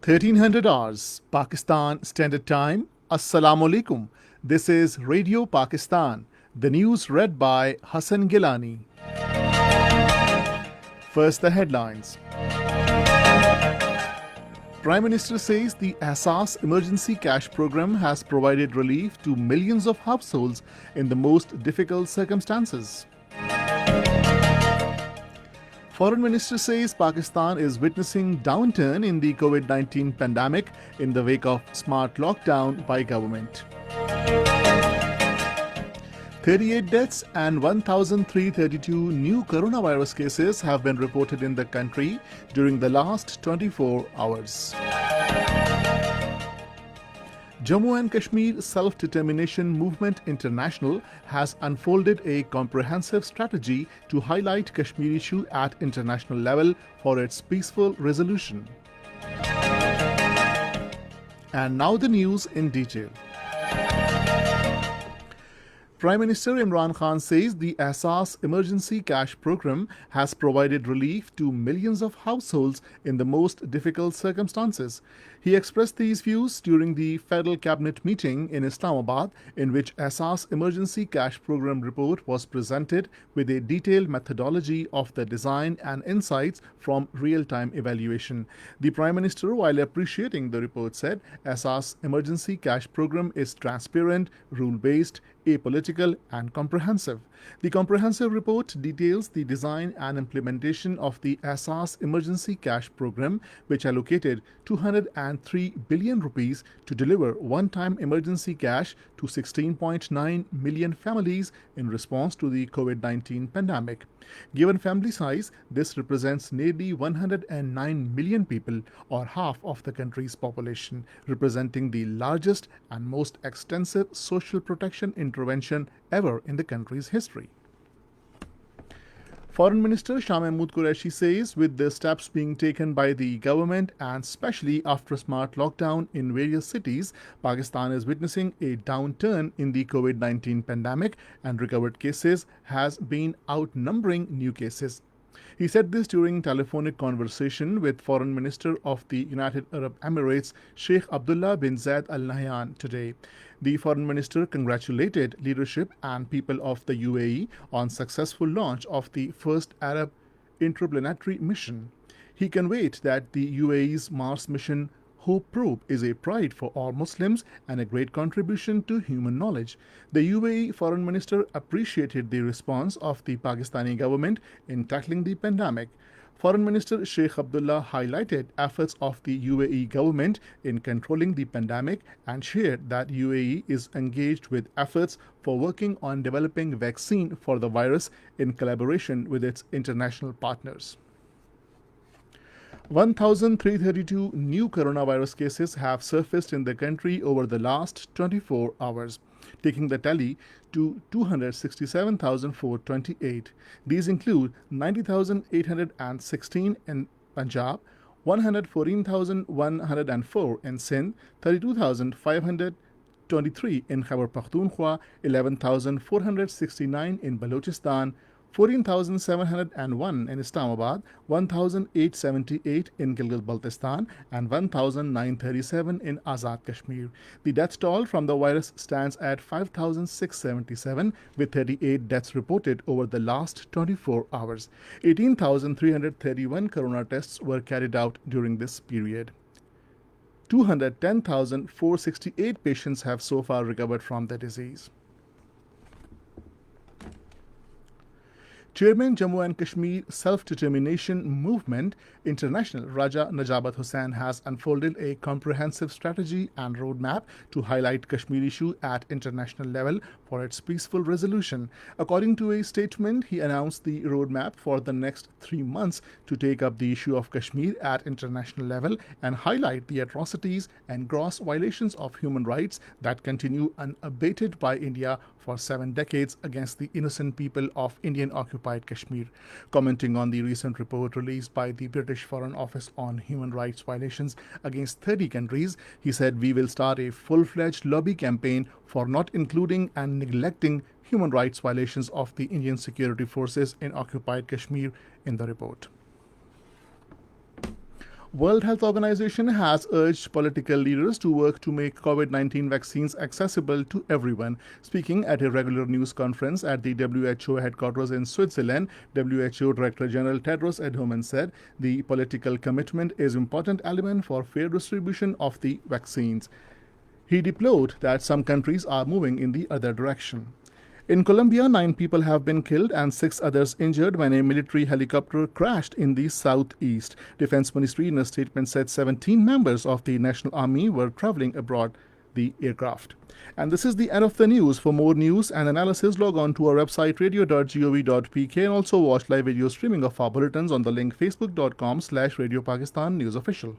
1300 hours, Pakistan Standard Time. Assalamu alaikum. This is Radio Pakistan. The news read by Hassan Gilani. First, the headlines. Prime Minister says the Asas Emergency Cash Program has provided relief to millions of households in the most difficult circumstances. Foreign Minister says Pakistan is witnessing downturn in the COVID-19 pandemic in the wake of smart lockdown by government. 38 deaths and 1,332 new coronavirus cases have been reported in the country during the last 24 hours. Jammu and Kashmir Self-Determination Movement International has unfolded a comprehensive strategy to highlight Kashmir issue at international level for its peaceful resolution. And now the news in detail. Prime Minister Imran Khan says the Asas Emergency Cash Program has provided relief to millions of households in the most difficult circumstances. He expressed these views during the Federal Cabinet meeting in Islamabad, in which Asas Emergency Cash Program report was presented with a detailed methodology of the design and insights from real-time evaluation. The Prime Minister, while appreciating the report, said Asas Emergency Cash Program is transparent, rule-based, apolitical and comprehensive. The comprehensive report details the design and implementation of the Asas Emergency Cash Program, which allocated 203 billion rupees to deliver one-time emergency cash to 16.9 million families in response to the COVID-19 pandemic. Given family size, this represents nearly 109 million people, or half of the country's population, representing the largest and most extensive social protection intervention ever in the country's history. Foreign Minister Shah Mahmood Qureshi says with the steps being taken by the government and especially after a smart lockdown in various cities, Pakistan is witnessing a downturn in the COVID-19 pandemic and recovered cases has been outnumbering new cases. He said this during telephonic conversation with Foreign Minister of the United Arab Emirates Sheikh Abdullah bin Zayed Al Nahyan today. The Foreign Minister congratulated leadership and people of the UAE on successful launch of the first Arab interplanetary mission. He conveyed that the UAE's Mars mission Hope Probe is a pride for all Muslims and a great contribution to human knowledge. The UAE Foreign Minister appreciated the response of the Pakistani government in tackling the pandemic. Foreign Minister Sheikh Abdullah highlighted efforts of the UAE government in controlling the pandemic and shared that UAE is engaged with efforts for working on developing vaccine for the virus in collaboration with its international partners. 1,332 new coronavirus cases have surfaced in the country over the last 24 hours, taking the tally to 267,428. These include 90,816 in Punjab, 114,104 in Sindh, 32,523 in Khyber Pakhtunkhwa, 11,469 in Balochistan, 14,701 in Islamabad, 1,878 in Gilgit-Baltistan, and 1,937 in Azad Kashmir. The death toll from the virus stands at 5,677, with 38 deaths reported over the last 24 hours. 18,331 corona tests were carried out during this period. 210,468 patients have so far recovered from the disease. Chairman Jammu and Kashmir Self-Determination Movement International Raja Najabat Hussain has unfolded a comprehensive strategy and roadmap to highlight Kashmir issue at international level for its peaceful resolution. According to a statement, he announced the roadmap for the next 3 months to take up the issue of Kashmir at international level and highlight the atrocities and gross violations of human rights that continue unabated by India for 7 decades against the innocent people of Indian-occupied Kashmir. Commenting on the recent report released by the British Foreign Office on human rights violations against 30 countries, he said, "We will start a full-fledged lobby campaign for not including and neglecting human rights violations of the Indian security forces in occupied Kashmir in the report." World Health Organization has urged political leaders to work to make COVID-19 vaccines accessible to everyone. Speaking at a regular news conference at the WHO headquarters in Switzerland, WHO Director General Tedros Adhanom said the political commitment is an important element for fair distribution of the vaccines. He deplored that some countries are moving in the other direction. In Colombia, 9 people have been killed and 6 others injured when a military helicopter crashed in the southeast. Defense Ministry in a statement said 17 members of the National Army were traveling aboard the aircraft. And this is the end of the news. For more news and analysis, log on to our website radio.gov.pk and also watch live video streaming of our bulletins on the link facebook.com/Radio Pakistan News Official.